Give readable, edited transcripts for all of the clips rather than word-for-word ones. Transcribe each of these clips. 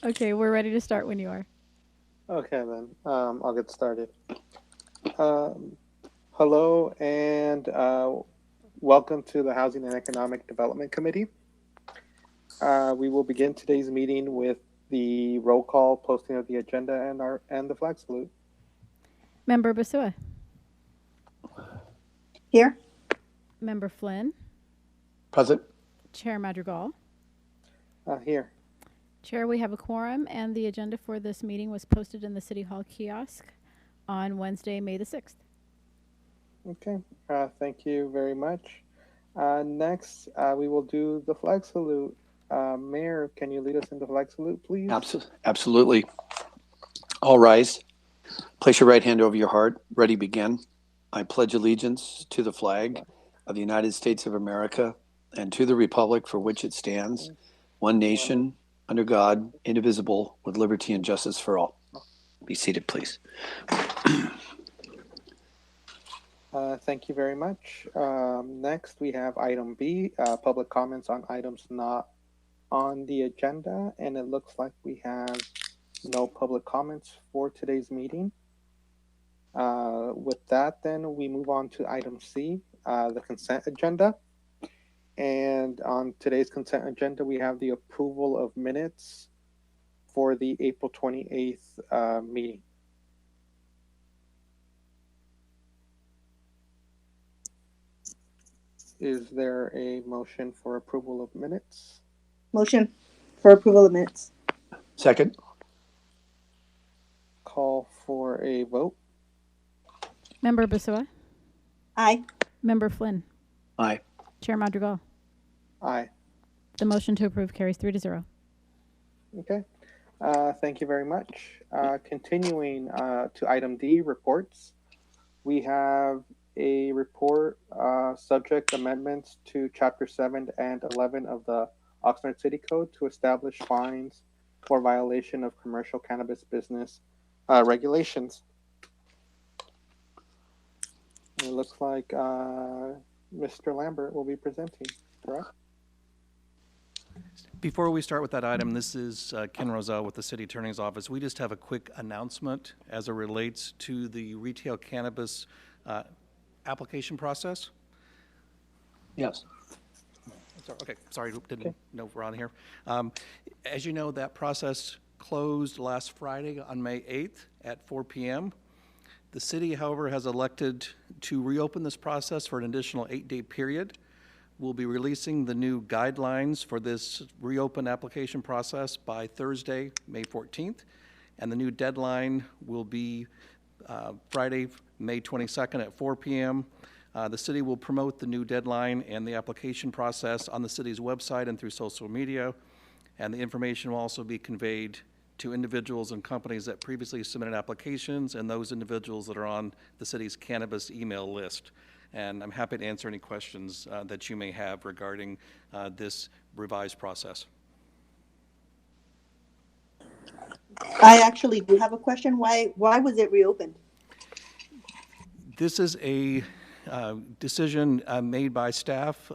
Okay, we're ready to start when you are. Okay, then I'll get started. Um, Hello and welcome to the Housing and Economic Development Committee. We will begin today's meeting with the roll call, posting of the agenda, and the flag salute. Member Basua, Here. Member Flynn, Present. Chair Madrigal. Here. Chair, we have a quorum, and the agenda for this meeting was posted in the City Hall kiosk on Wednesday, May the 6th. Okay. Thank you very much. Next, we will do the flag salute. Mayor, can you lead us in the flag salute, please? Absolutely. All rise. Place your right hand over your heart. Ready, begin. I pledge allegiance to the flag of the United States of America and to the republic for which it stands, one nation, under God, indivisible, with liberty and justice for all. Be seated, please. Thank you very much. Next, we have item B, public comments on items not on the agenda, and it looks like we have no public comments for today's meeting. With that, then we move on to item C, the consent agenda. And on today's consent agenda, we have the approval of minutes for the April 28th meeting. Is there a motion for approval of minutes? Motion for approval of minutes. Second. Call for a vote. Member Basua, Aye. Member Flynn, Aye. Chair Madrigal. Aye. The motion to approve carries 3-0. Okay. Thank you very much. Continuing to item D, reports. We have a report subject amendments to Chapter 7 and 11 of the Oxnard City Code to establish fines for violation of commercial cannabis business regulations. It looks like Mr. Lambert will be presenting, correct? Before we start with that item, this is Ken Roselle with the City Attorney's Office. We just have a quick announcement as it relates to the retail cannabis application process. Yes. Okay, sorry, didn't know we're on here. As you know, that process closed last Friday on May 8th at 4 p.m. The city, however, has elected to reopen this process for an additional 8-day period. We'll be releasing the new guidelines for this reopened application process by Thursday, May 14th, and the new deadline will be Friday, May 22nd at 4 p.m. The city will promote the new deadline and the application process on the city's website and through social media, and the information will also be conveyed to individuals and companies that previously submitted applications and those individuals that are on the city's cannabis email list. And I'm happy to answer any questions that you may have regarding this revised process. I actually do have a question. Why was it reopened? This is a decision made by staff.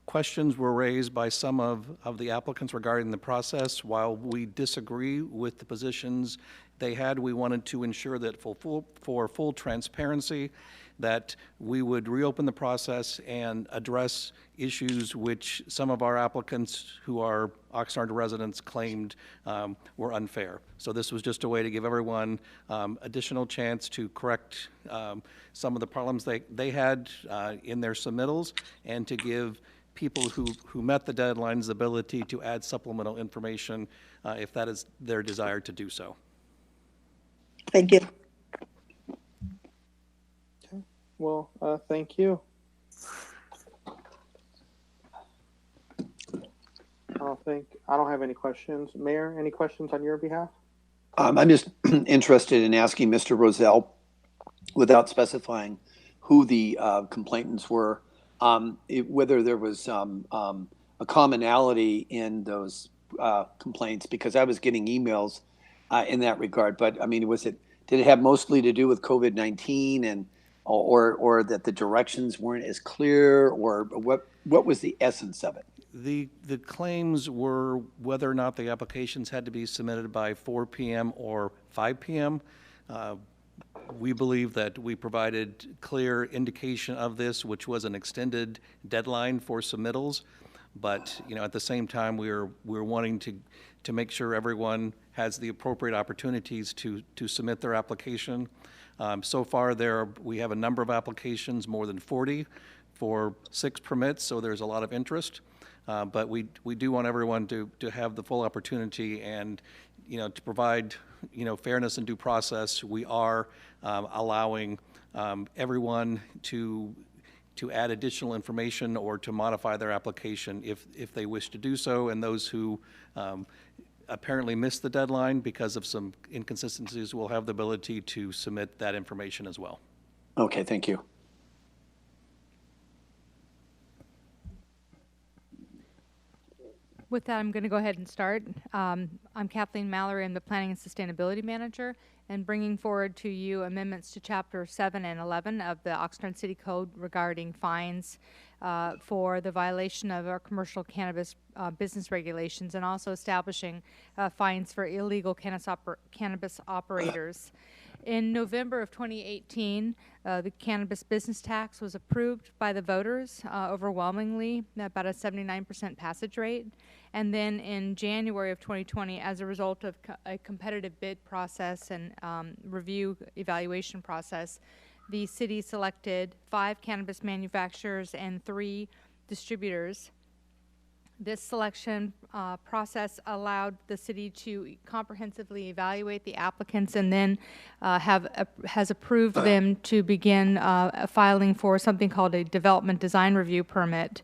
Questions were raised by some of the applicants regarding the process. While we disagree with the positions they had, we wanted to ensure that for full transparency, that we would reopen the process and address issues which some of our applicants who are Oxnard residents claimed were unfair. So this was just a way to give everyone additional chance to correct some of the problems they had in their submittals, and to give people who met the deadlines the ability to add supplemental information if that is their desire to do so. Thank you. Okay. Well, thank you. I don't have any questions. Mayor, any questions on your behalf? I'm just interested in asking Mr. Roselle, without specifying who the complainants were, whether there was a commonality in those complaints, because I was getting emails in that regard. But I mean, did it have mostly to do with COVID-19 and or that the directions weren't as clear, or what was the essence of it? The claims were whether or not the applications had to be submitted by 4 p.m. or 5 p.m. We believe that we provided clear indication of this, which was an extended deadline for submittals. But, you know, at the same time, we're wanting to make sure everyone has the appropriate opportunities to submit their application. So far, we have a number of applications, more than 40, for 6 permits, so there's a lot of interest. But we do want everyone to have the full opportunity, and, you know, to provide, you know, fairness and due process. We are allowing everyone to add additional information or to modify their application if they wish to do so, and those who apparently missed the deadline because of some inconsistencies will have the ability to submit that information as well. Okay, thank you. With that, I'm going to go ahead and start. I'm Kathleen Mallory. I'm the Planning and Sustainability Manager, and bringing forward to you amendments to Chapter 7 and 11 of the Oxnard City Code regarding fines for the violation of our commercial cannabis business regulations, and also establishing fines for illegal cannabis operators. In November of 2018, the cannabis business tax was approved by the voters overwhelmingly, about a 79% passage rate. And then in January of 2020, as a result of a competitive bid process and review evaluation process, the city selected 5 cannabis manufacturers and 3 distributors. This selection process allowed the city to comprehensively evaluate the applicants, and then has approved them to begin filing for something called a development design review permit,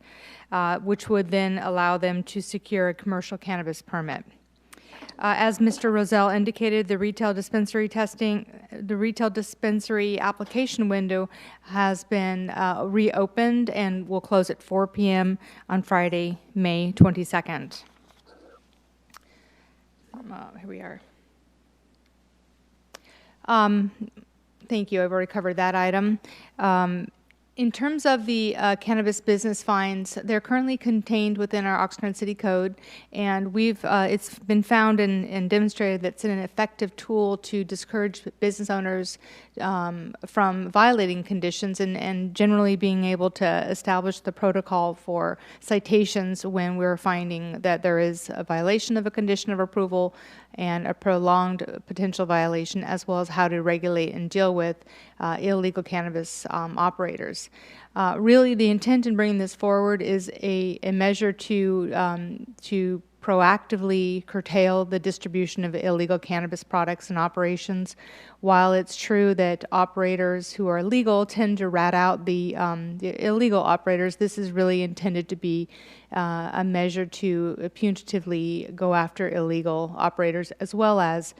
which would then allow them to secure a commercial cannabis permit. As Mr. Roselle indicated, the retail dispensary application window has been reopened and will close at 4 p.m. on Friday, May 22nd. Here we are. Thank you. I've already covered that item. In terms of the cannabis business fines, they're currently contained within our Oxnard City Code, and it's been found and demonstrated that it's an effective tool to discourage business owners from violating conditions and generally being able to establish the protocol for citations when we're finding that there is a violation of a condition of approval and a prolonged potential violation, as well as how to regulate and deal with illegal cannabis operators. Really, the intent in bringing this forward is a measure to proactively curtail the distribution of illegal cannabis products and operations. While it's true that operators who are legal tend to rat out the illegal operators, this is really intended to be a measure to punitively go after illegal operators, as well as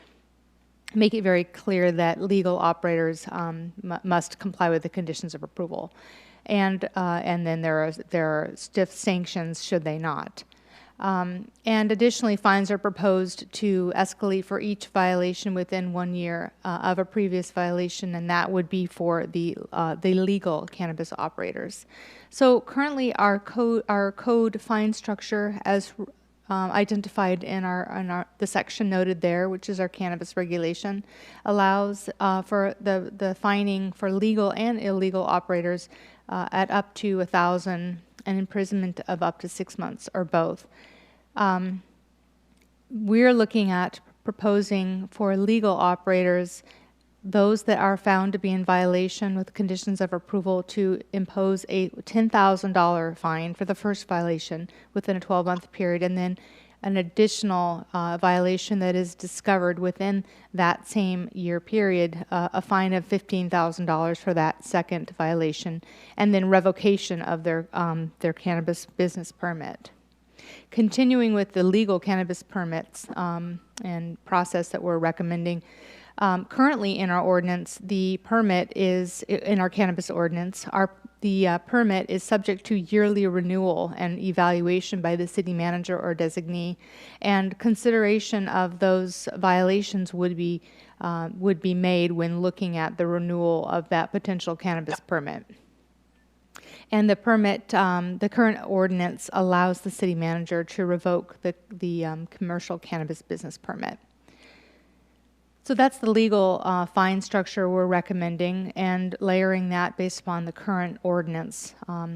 make it very clear that legal operators must comply with the conditions of approval, and then there are stiff sanctions should they not. And additionally, fines are proposed to escalate for each violation within 1 year of a previous violation, and that would be for the legal cannabis operators. So currently, our code fine structure, as identified in the section noted there, which is our cannabis regulation, allows for the fining for legal and illegal operators at up to $1,000 and imprisonment of up to 6 months, or both. We're looking at proposing for legal operators, those that are found to be in violation with conditions of approval, to impose a $10,000 fine for the first violation within a 12-month period, and then an additional violation that is discovered within that same year period, a fine of $15,000 for that second violation, and then revocation of their cannabis business permit. Continuing with the legal cannabis permits and process that we're recommending, currently in our ordinance, the permit is, in our cannabis ordinance, the permit is subject to yearly renewal and evaluation by the city manager or designee, and consideration of those violations would be made when looking at the renewal of that potential cannabis permit. And the permit, the current ordinance allows the city manager to revoke the commercial cannabis business permit. So that's the legal fine structure we're recommending, and layering that based upon the current ordinance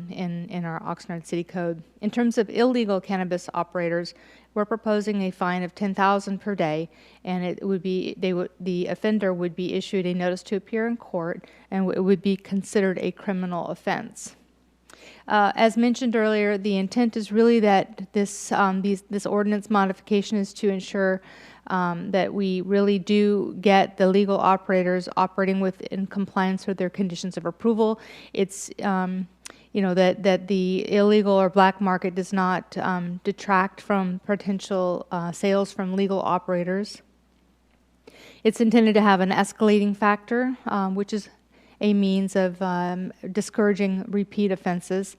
in our Oxnard City Code. In terms of illegal cannabis operators, we're proposing a fine of $10,000 per day, and it would be the offender would be issued a notice to appear in court, and it would be considered a criminal offense. As mentioned earlier, the intent is really that this ordinance modification is to ensure that we really do get the legal operators operating in compliance with their conditions of approval. It's that the illegal or black market does not detract from potential sales from legal operators. It's intended to have an escalating factor, which is a means of discouraging repeat offenses.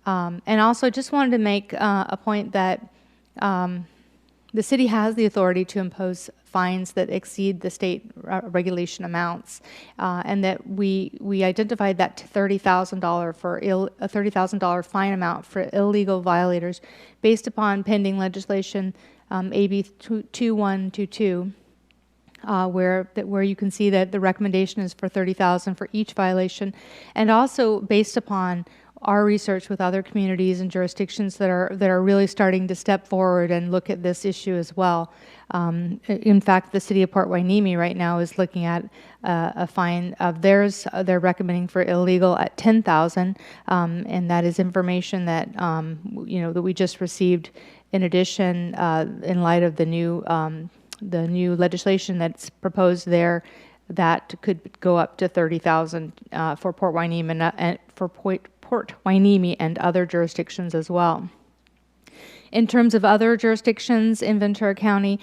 And also just wanted to make a point that the city has the authority to impose fines that exceed the state regulation amounts, and that we identified that to $30,000 for a $30,000 fine amount for illegal violators based upon pending legislation, AB 2122. Where you can see that the recommendation is for $30,000 for each violation, and also based upon our research with other communities and jurisdictions that are really starting to step forward and look at this issue as well. In fact, the city of Port Hueneme right now is looking at a fine of theirs. They're recommending for illegal at $10,000, and that is information that that we just received. In addition, in light of the new legislation that's proposed there, that could go up to $30,000 for Port Hueneme and for Port Hueneme and other jurisdictions as well. In terms of other jurisdictions in Ventura County,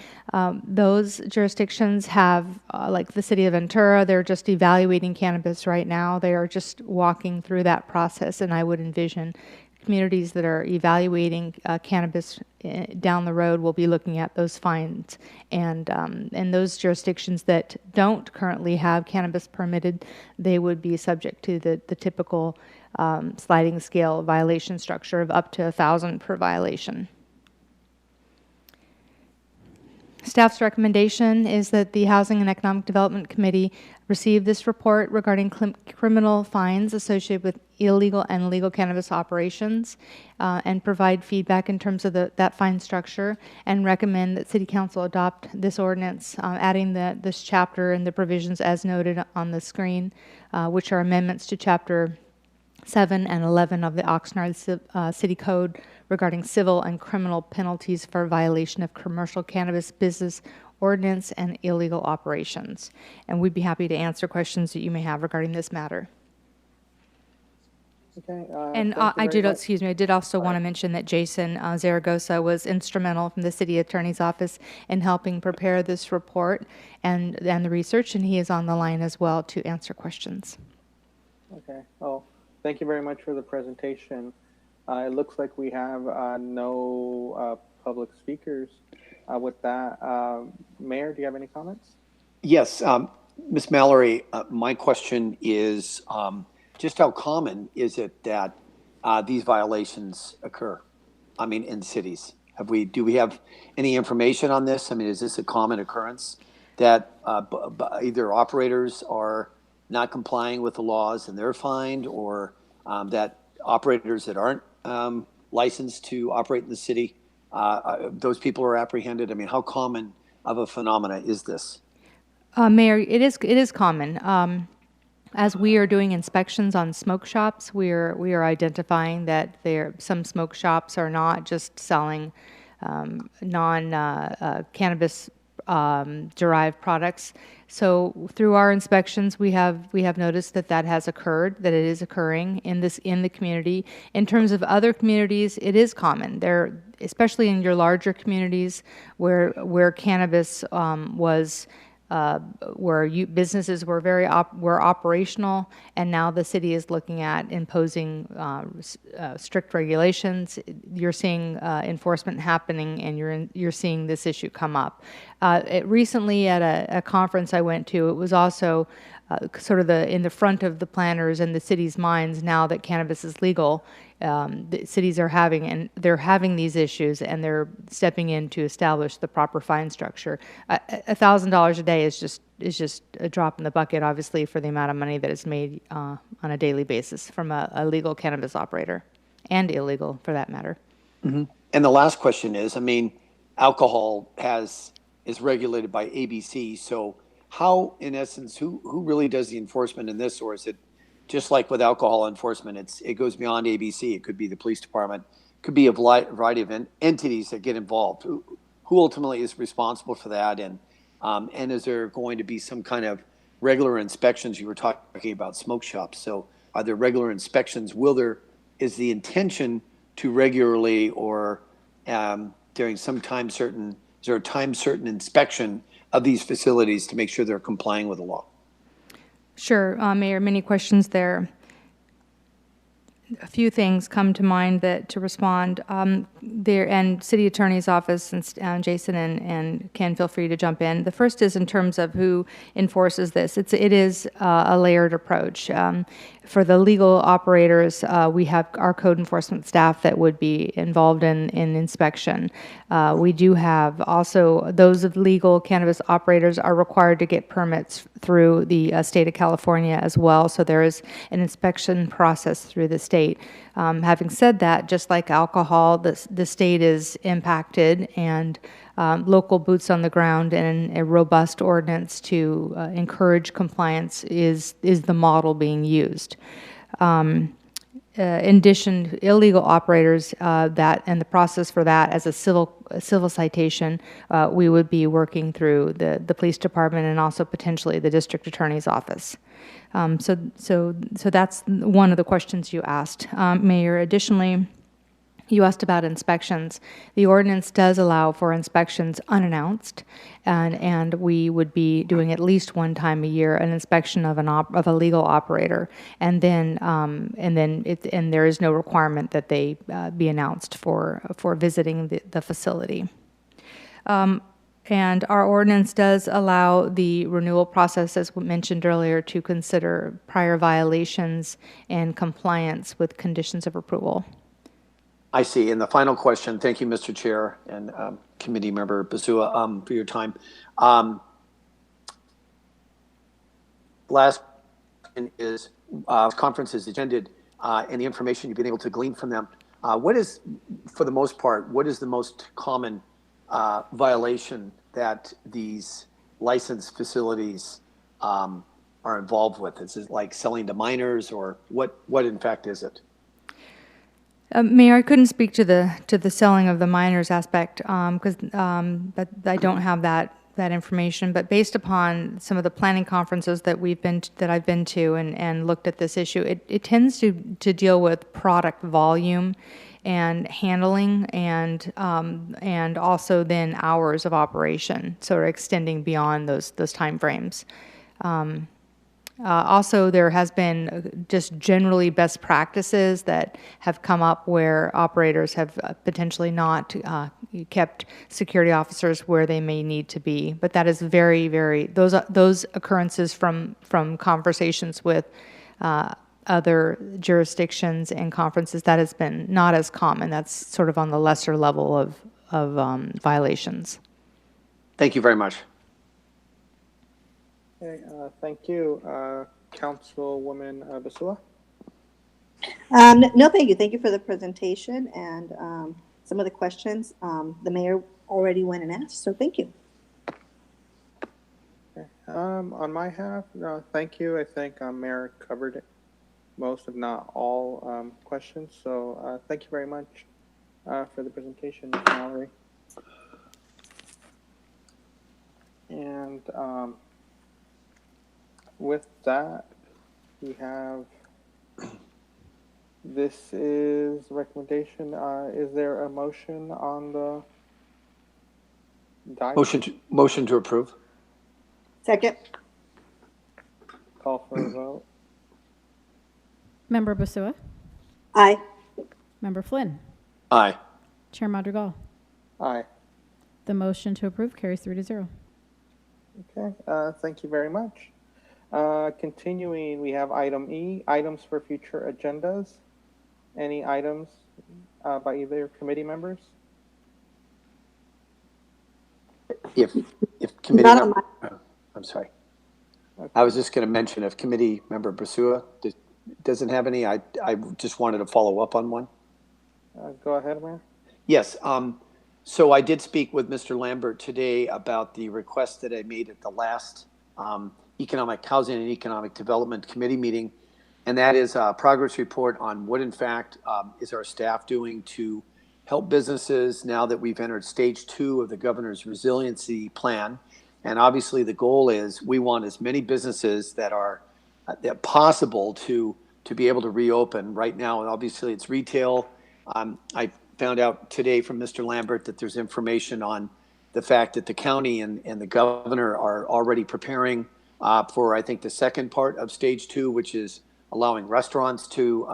those jurisdictions have, like the city of Ventura, they're just evaluating cannabis right now. They are just walking through that process, and I would envision communities that are evaluating cannabis down the road will be looking at those fines, and those jurisdictions that don't currently have cannabis permitted, they would be subject to the typical sliding scale violation structure of up to $1,000 per violation. Staff's recommendation is that the Housing and Economic Development Committee receive this report regarding criminal fines associated with illegal and legal cannabis operations, and provide feedback in terms of that fine structure, and recommend that City Council adopt this ordinance, adding this chapter and the provisions as noted on the screen, which are amendments to Chapter 7 and 11 of the Oxnard City Code regarding civil and criminal penalties for violation of commercial cannabis business ordinance and illegal operations. And we'd be happy to answer questions that you may have regarding this matter. Okay. And I did also want to mention that Jason Zaragoza was instrumental from the city attorney's office in helping prepare this report and the research, and he is on the line as well to answer questions. Okay. Well, thank you very much for the presentation. It looks like we have no public speakers. With that, Mayor, do you have any comments? Yes, Ms. Mallory, my question is just how common is it that these violations occur? I mean, in cities, do we have any information on this? I mean, is this a common occurrence that either operators are not complying with the laws and they're fined, or that operators that aren't licensed to operate in the city, those people are apprehended? I mean, how common of a phenomena is this? Mayor, it is common. As we are doing inspections on smoke shops, we are identifying that some smoke shops are not just selling non-cannabis derived products. So through our inspections, we have noticed that has occurred, that it is occurring in the community. In terms of other communities, it is common. Especially in your larger communities where cannabis was where businesses were were operational, and now the city is looking at imposing strict regulations. You're seeing enforcement happening, and you're seeing this issue come up. Recently, at a conference I went to, it was also sort of in the front of the planners and the city's minds now that cannabis is legal. The cities are they're having these issues, and they're stepping in to establish the proper fine structure. $1,000 a day is just a drop in the bucket, obviously, for the amount of money that is made on a daily basis from a legal cannabis operator, and illegal for that matter. And the last question is, I mean, alcohol is regulated by ABC, so how, in essence, who really does the enforcement in this, or is it just like with alcohol enforcement, it goes beyond ABC? It could be the police department, could be a variety of entities that get involved. Who ultimately is responsible for that, and is there going to be some kind of regular inspections? You were talking about smoke shops, so are there regular inspections? Is the intention to regularly or during some time certain, is there a time certain inspection of these facilities to make sure they're complying with the law? Sure, Mayor, many questions there. A few things come to mind to respond. There, and City Attorney's Office, and Jason and Ken, feel free to jump in. The first is in terms of who enforces this. It is a layered approach. For the legal operators, we have our code enforcement staff that would be involved in inspection. We do have also those of legal cannabis operators are required to get permits through the state of California as well. So there is an inspection process through the state. Having said that, just like alcohol, the state is impacted, and local boots on the ground and a robust ordinance to encourage compliance is the model being used. In addition, illegal operators, and the process for that as a civil citation, we would be working through the police department and also potentially the district attorney's office. So that's one of the questions you asked, Mayor. Additionally, you asked about inspections. The ordinance does allow for inspections unannounced, and we would be doing at least one time a year an inspection of a legal operator, and then there is no requirement that they be announced for visiting the facility. And our ordinance does allow the renewal process, as mentioned earlier, to consider prior violations and compliance with conditions of approval. I see. And the final question, thank you, Mr. Chair and Committee Member Basua, for your time. Last question is, conference is agended, and the information you've been able to glean from them. What is, for the most part, what is the most common violation that these licensed facilities are involved with? Is it like selling to minors, or what in fact is it? Mayor, I couldn't speak to the selling of the minors aspect because I don't have that information. But based upon some of the planning conferences that I've been to and looked at this issue, it tends to deal with product volume and handling, and also then hours of operation, sort of extending beyond those time frames. Also, there has been just generally best practices that have come up where operators have potentially not kept security officers where they may need to be. But that is very, very, those occurrences from conversations with other jurisdictions and conferences, that has been not as common. That's sort of on the lesser level of violations. Thank you very much. Okay, thank you. Councilwoman Basua? No, thank you. Thank you for the presentation and some of the questions the mayor already went and asked, so thank you. Okay. On my half, thank you. I think Mayor covered most, if not all, questions. So thank you very much for the presentation, Mallory. And with that, we have, this is recommendation. Is there a motion on the document? Motion to approve. Second. Call for a vote. Member Basua, Aye. Member Flynn, Aye. Chair Madrigal. Aye. The motion to approve carries 3-0. Okay, thank you very much. Continuing, we have item E, items for future agendas. Any items by either committee members? If committee Not on member, I'm sorry. I was just going to mention if committee member Brasua doesn't have any, I just wanted to follow up on one. Go ahead, Mayor. Yes. So I did speak with Mr. Lambert today about the request that I made at the last Economic Housing and Economic Development Committee meeting, and that is a progress report on what, in fact, is our staff doing to help businesses now that we've entered stage 2 of the governor's resiliency plan. And obviously, the goal is we want as many businesses that are that possible to be able to reopen. Right now, and obviously, it's retail. I found out today from Mr. Lambert that there's information on the fact that the county and the governor are already preparing for, I think, the second part of stage 2, which is allowing restaurants to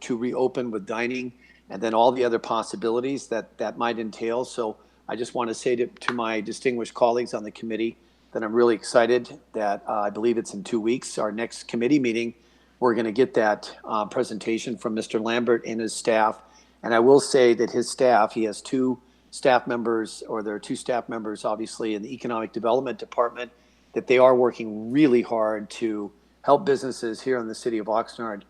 reopen with dining, and then all the other possibilities that might entail. So I just want to say to my distinguished colleagues on the committee that I'm really excited that I believe it's in 2 weeks, our next committee meeting, we're going to get that presentation from Mr. Lambert and his staff. And I will say that his staff, he has 2 staff members, or there are 2 staff members, obviously, in the Economic Development Department, that they are working really hard to help businesses here in the city of Oxnard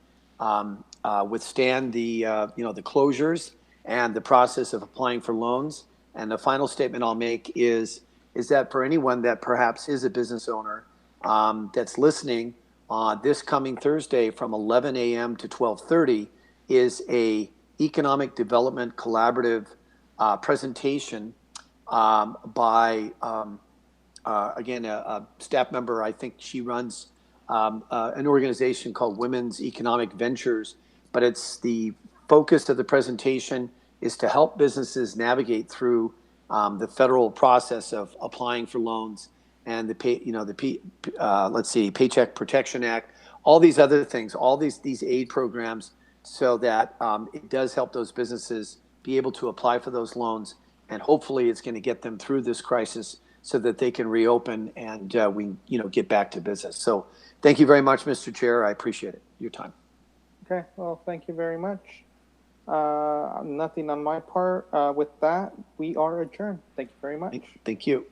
withstand the the closures and the process of applying for loans. And the final statement I'll make is that for anyone that perhaps is a business owner that's listening, this coming Thursday from 11 a.m. to 12:30 is a Economic Development Collaborative presentation by, again, a staff member. I think she runs an organization called Women's Economic Ventures, but it's the focus of the presentation is to help businesses navigate through the federal process of applying for loans and Paycheck Protection Act, all these other things, all these aid programs, so that it does help those businesses be able to apply for those loans, and hopefully it's going to get them through this crisis so that they can reopen and we get back to business. So thank you very much, Mr. Chair. I appreciate it, your time. Okay, well, thank you very much. Nothing on my part. With that, we are adjourned. Thank you very much. Thank you.